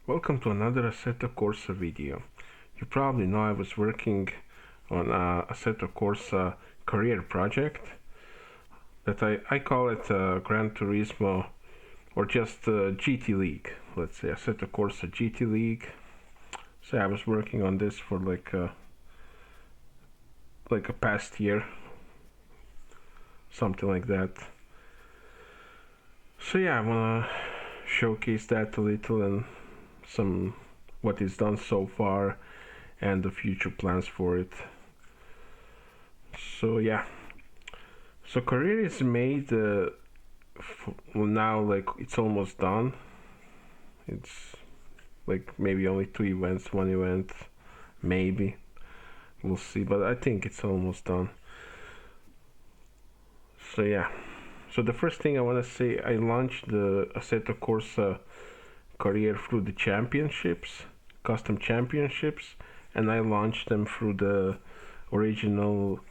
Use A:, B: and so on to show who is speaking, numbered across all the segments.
A: Welcome to another Assetto Corsa video. You probably know I was working on a Assetto Corsa career project that I call it Gran Turismo or just GT League. Let's say Assetto Corsa GT League. So I was working on this for like a past year, something like that. So yeah, I wanna showcase that a little and some what is done so far and the future plans for it. So yeah, so career is made well, now, like it's almost done. It's like maybe only two events, one event, maybe we'll see, but I think it's almost done. So yeah, so the first thing I want to say, I launched the Assetto Corsa career through the championships, custom championships, and I launched them through the original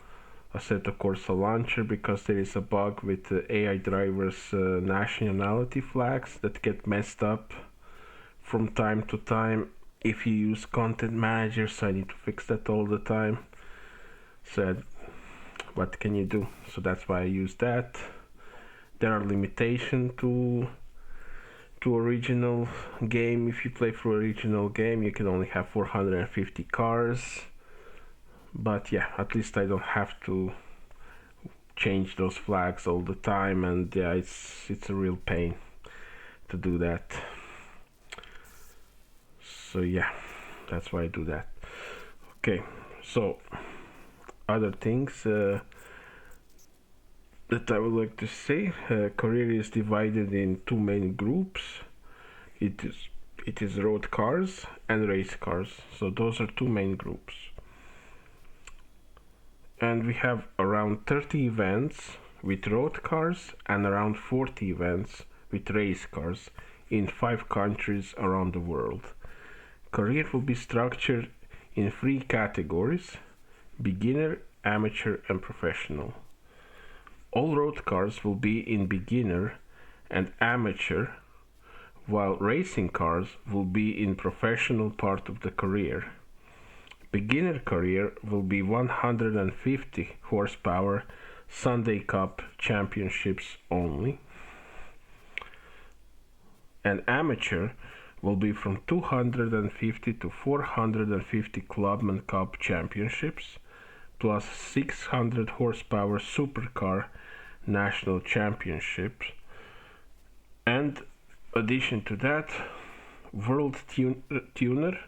A: Assetto Corsa launcher because there is a bug with the AI drivers' nationality flags that get messed up from time to time if you use content manager, so I need to fix that all the time. So what can you do? So that's why I use that. There are limitations to original game. If you play through original game, you can only have 450 cars, but yeah, at least I don't have to change those flags all the time, and yeah, it's a real pain to do that. So yeah, that's why I do that. Okay, so other things that I would like to say, career is divided in two main groups. It is it is road cars and race cars. So those are two main groups. And we have around 30 events with road cars and around 40 events with race cars in 5 countries around the world. Career will be structured in 3 categories: beginner, amateur, and professional. All road cars will be in beginner and amateur, while racing cars will be in professional part of the career. Beginner career will be 150 horsepower Sunday Cup championships only, and amateur will be from 250 to 450 Clubman Cup championships plus 600 horsepower supercar national championships, and addition to that, world tuner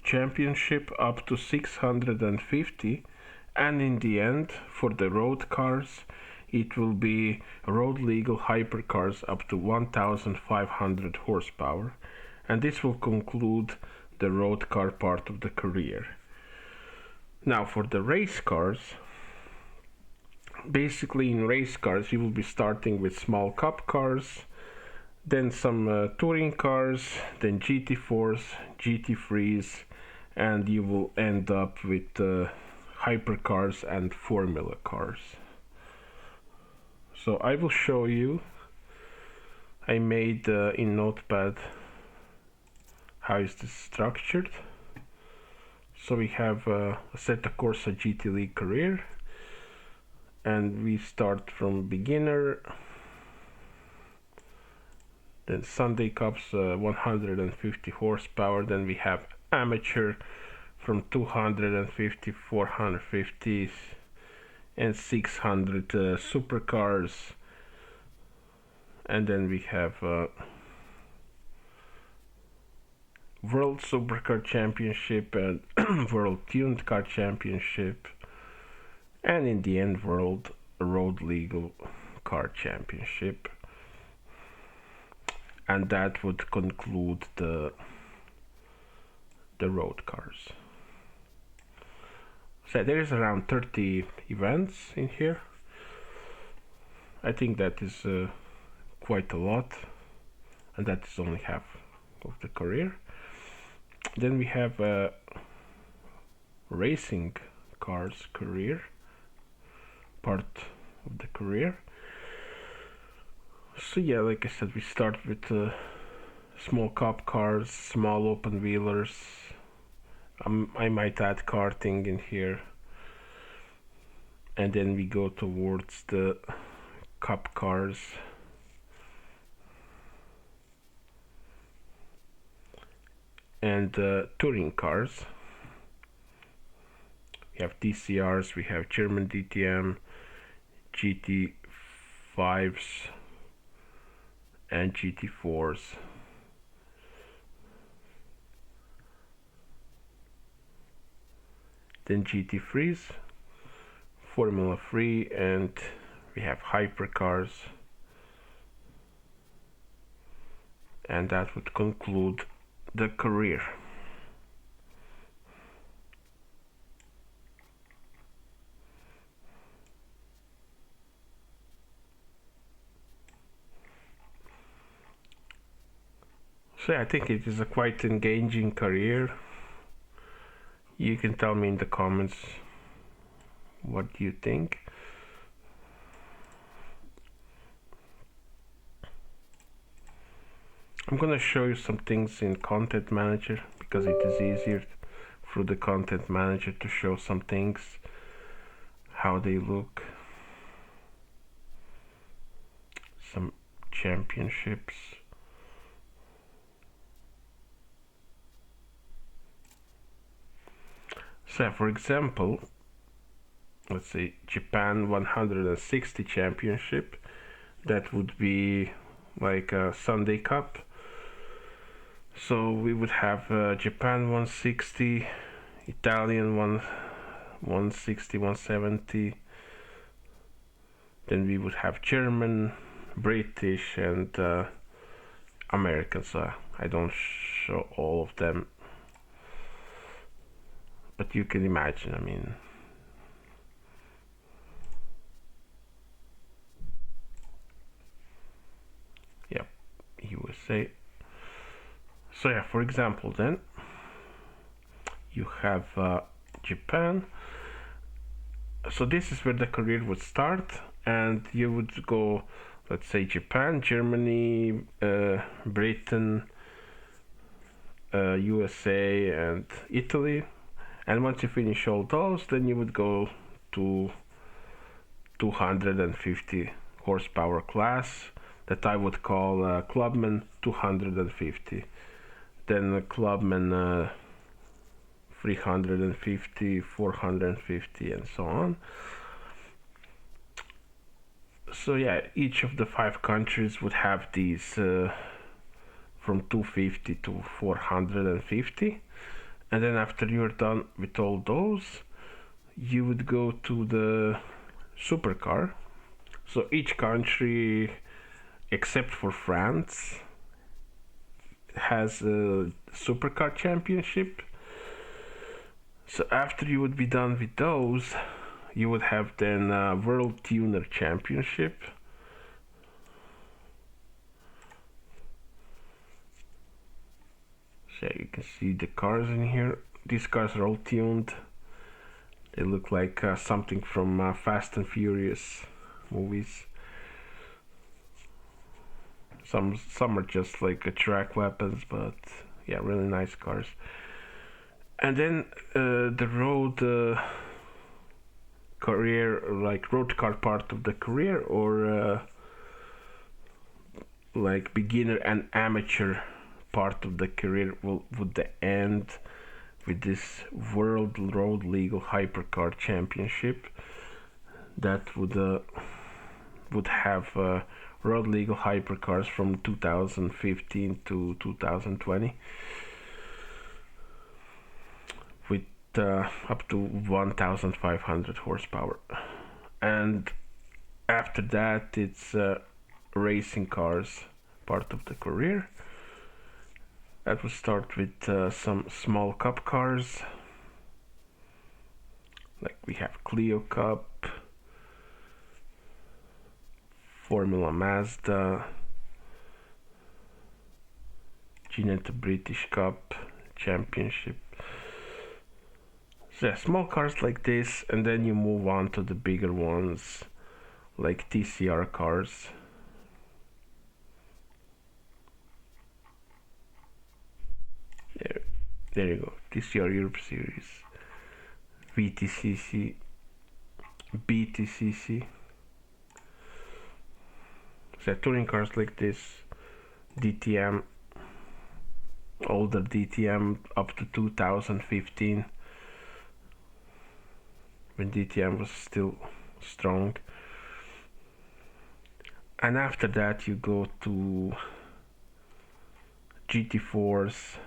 A: championship up to 650, and in the end, for the road cars, it will be road legal hypercars up to 1500 horsepower, and this will conclude the road car part of the career. Now for the race cars, basically in race cars you will be starting with small cup cars, then some touring cars, then GT4s, GT3s, and you will end up with hypercars and formula cars. So I will show you. I made in Notepad how is this structured. So we have Assetto Corsa GT League career, and we start from beginner, then Sunday Cups 150 horsepower, then we have amateur from 250, 450, and 600 supercars, and then we have World Supercar Championship and World Tuned Car Championship, and in the end World Road Legal Car Championship, and that would conclude the road cars. So there is around 30 events in here. I think that is quite a lot, and that is only half of the career. Then we have racing cars career, part of the career. So yeah, like I said, we start with small cup cars, small open wheelers. I might add karting in here, and then we go towards the cup cars. And touring cars. We have TCRs, we have German DTM, GT5s, and GT4s. Then GT3s, Formula 3, and we have hypercars. And that would conclude the career. So I think it is a quite engaging career. You can tell me in the comments what you think. I'm gonna show you some things in Content Manager because it is easier through the Content Manager to show some things, how they look. Some championships. So for example, let's say Japan 160 championship, that would be like a Sunday Cup. So we would have Japan 160, Italian 160, 170. Then we would have German, British, and American. So I don't show all of them, but you can imagine. I mean, yep, USA. So yeah, for example, then you have Japan. So this is where the career would start, and you would go, let's say Japan, Germany, Britain, USA, and Italy. And once you finish all those, then you would go to 250 horsepower class that I would call Clubman 250. Then Clubman 350, 450, and so on. So yeah, each of the 5 countries would have these from 250 to 450. And then after you're done with all those, you would go to the supercar. So each country, except for France, has a supercar championship. So after you would be done with those, you would have then a World Tuner Championship. So you can see the cars in here. These cars are all tuned. They look like something from Fast and Furious movies. Some are just like track weapons, but yeah, really nice cars. And then the road career, like road car part of the career, or like beginner and amateur part of the career would end with this World Road Legal Hypercar Championship that would have road legal hypercars from 2015 to 2020 with up to 1,500 horsepower. And after that, it's racing cars part of the career. That would start with some small cup cars, like we have Clio Cup, Formula Mazda, Ginetta British Cup Championship. So yeah, small cars like this, and then you move on to the bigger ones, like TCR cars. There you go. TCR Europe Series, VTCC, BTCC. So touring cars like this, DTM, older DTM up to 2015, when DTM was still strong. And after that you go to GT4s,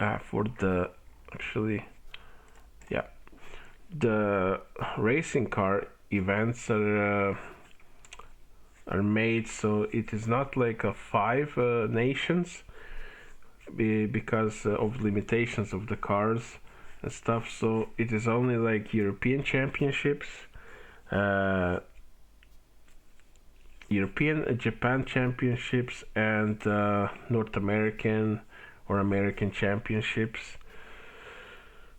A: yeah, for the actually, yeah, the racing car events are made so it is not like a five nations because of limitations of the cars and stuff. So it is only like European championships, uh, European Japan championships, and North American or American championships.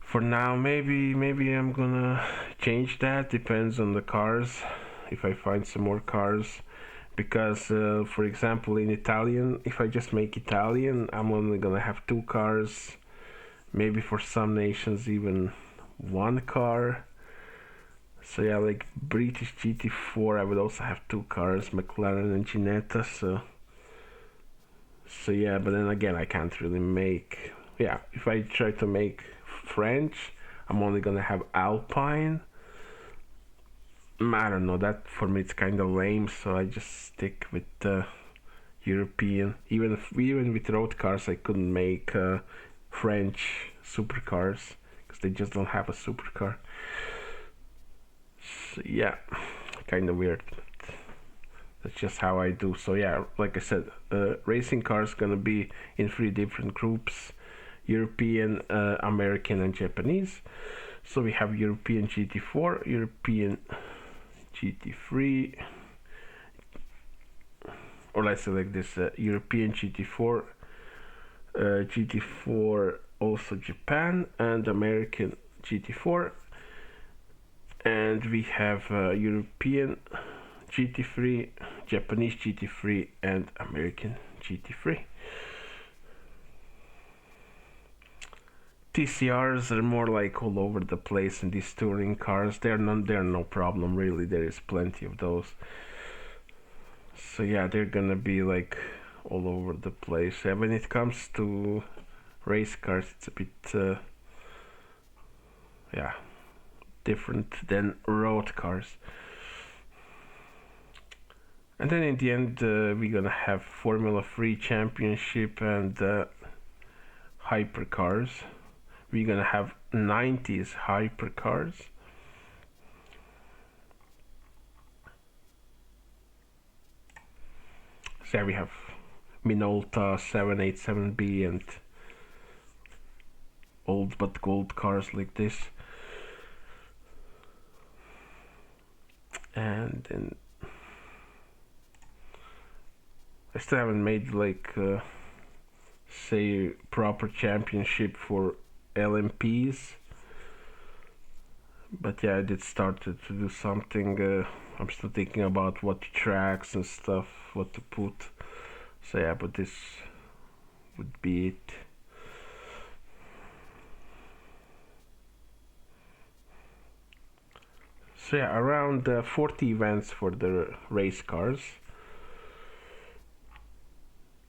A: For now, maybe I'm gonna change that. Depends on the cars. If I find some more cars, because for example in Italian, if I just make Italian, I'm only gonna have two cars. Maybe for some nations even one car. So yeah, like British GT4, I would also have two cars, McLaren and Ginetta. So yeah, but then again, I can't really make. Yeah, if I try to make French, I'm only gonna have Alpine. I don't know. That for me it's kind of lame, so I just stick with European. Even with road cars, I couldn't make French supercars because they just don't have a supercar. So yeah, kind of weird. That's just how I do. So yeah, like I said, racing cars gonna be in three different groups: European, American, and Japanese. So we have European GT4, European GT3, or let's say like this: European GT4, GT4 also Japan, and American GT4. And we have European GT3, Japanese GT3, and American GT3. TCRs are more like all over the place in these touring cars. They're no problem really. There is plenty of those. So yeah, they're gonna be like all over the place. Yeah, when it comes to race cars, it's a bit yeah, different than road cars. And then in the end, we're gonna have Formula 3 Championship and hypercars. We're gonna have 90s hypercars. So we have Minolta 787B and old but gold cars like this. And then I still haven't made like say proper championship for LMPs, but yeah, I did start to do something. I'm still thinking about what tracks and stuff, what to put. So yeah, but this would be it. So yeah, around 40 events for the race cars.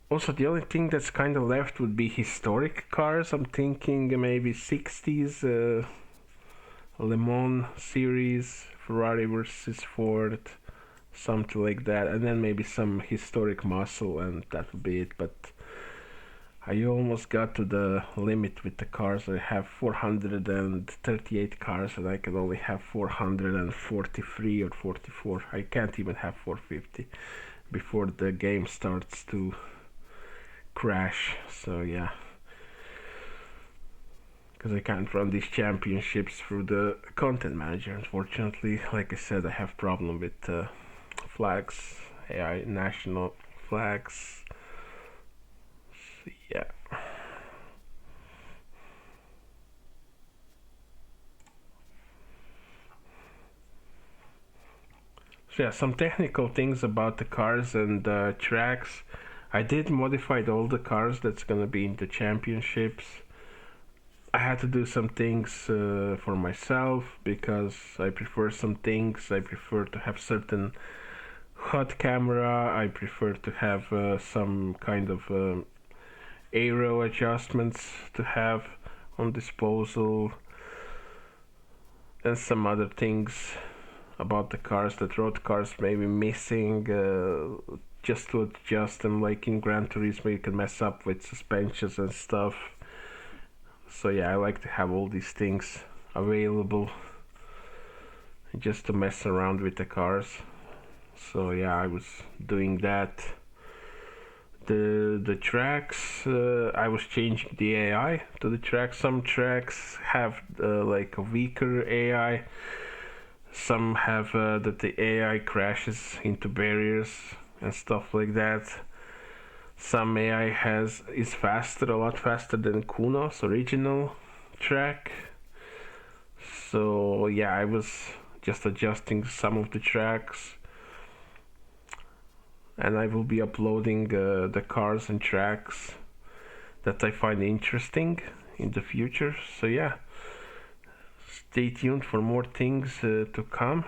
A: Also, the only thing that's kind of left would be historic cars. I'm thinking maybe 60s Le Mans series, Ferrari versus Ford, something like that, and then maybe some historic muscle, and that would be it. But I almost got to the limit with the cars. I have 438 cars, and I can only have 443 or 44. I can't even have 450 before the game starts to crash. So yeah, because I can't run these championships through the content manager, unfortunately. Like I said, I have problem with flags, AI national flags. So yeah, So yeah, some technical things about the cars and tracks. I did modify all the cars that's gonna be in the championships. I had to do some things for myself because I prefer some things. I prefer to have certain hot camera. I prefer to have some kind of aero adjustments to have on disposal, and some other things about the cars that road cars may be missing, just to adjust them. Like in Gran Turismo you can mess up with suspensions and stuff. So yeah, I like to have all these things available just to mess around with the cars. So yeah, I was doing that. The tracks, I was changing the AI to the tracks. Some tracks have like a weaker AI. Some have that the AI crashes into barriers and stuff like that. Some AI is faster, a lot faster than Kuno's original track. So yeah, I was just adjusting some of the tracks, and I will be uploading the cars and tracks that I find interesting in the future. So yeah, stay tuned for more things to come.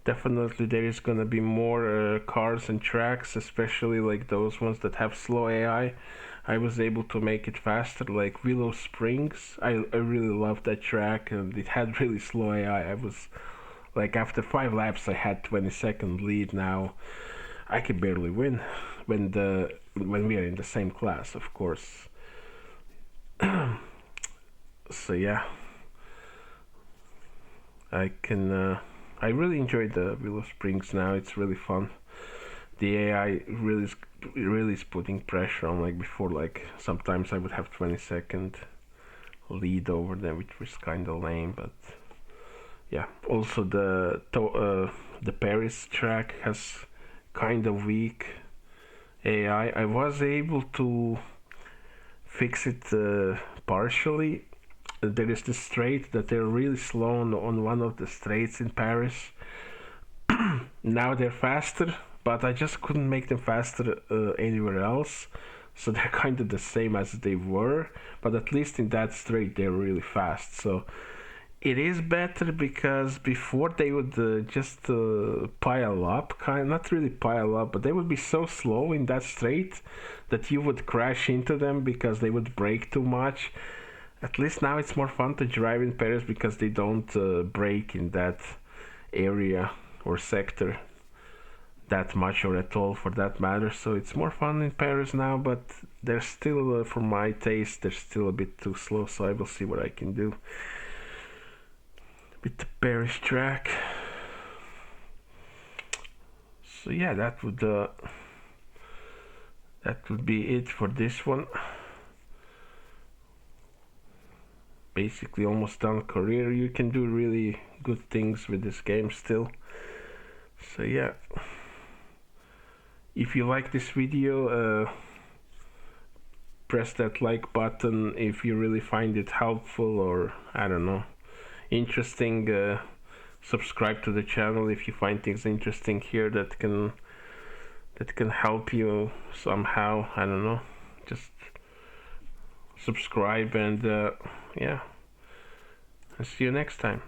A: Definitely there is gonna be more cars and tracks, especially like those ones that have slow AI. I was able to make it faster, like Willow Springs. I really loved that track, and it had really slow AI. I was like, after 5 laps I had 20-second lead. Now I can barely win when we are in the same class, of course. So yeah, I really enjoy the Willow Springs now. It's really fun. The AI really is putting pressure on. Like before, like sometimes I would have 20-second lead over them, which was kind of lame. But yeah, also the Paris track has kind of weak AI. I was able to fix it partially. There is this straight that they're really slow on one of the straights in Paris. Now they're faster, but I just couldn't make them faster anywhere else. So they're kind of the same as they were, but at least in that straight they're really fast. So it is better, because before they would just pile up, not really pile up, but they would be so slow in that straight that you would crash into them because they would brake too much. At least now it's more fun to drive in Paris because they don't brake in that area or sector that much, or at all for that matter. So it's more fun in Paris now, but they're still, for my taste, they're still a bit too slow. So I will see what I can do with the Paris track. So yeah, that would be it for this one. Basically almost done career. You can do really good things with this game still. So yeah, if you like this video, press that like button. If you really find it helpful, or I don't know, interesting, subscribe to the channel if you find things interesting here that can help you somehow. I don't know, just subscribe, and yeah, I'll see you next time.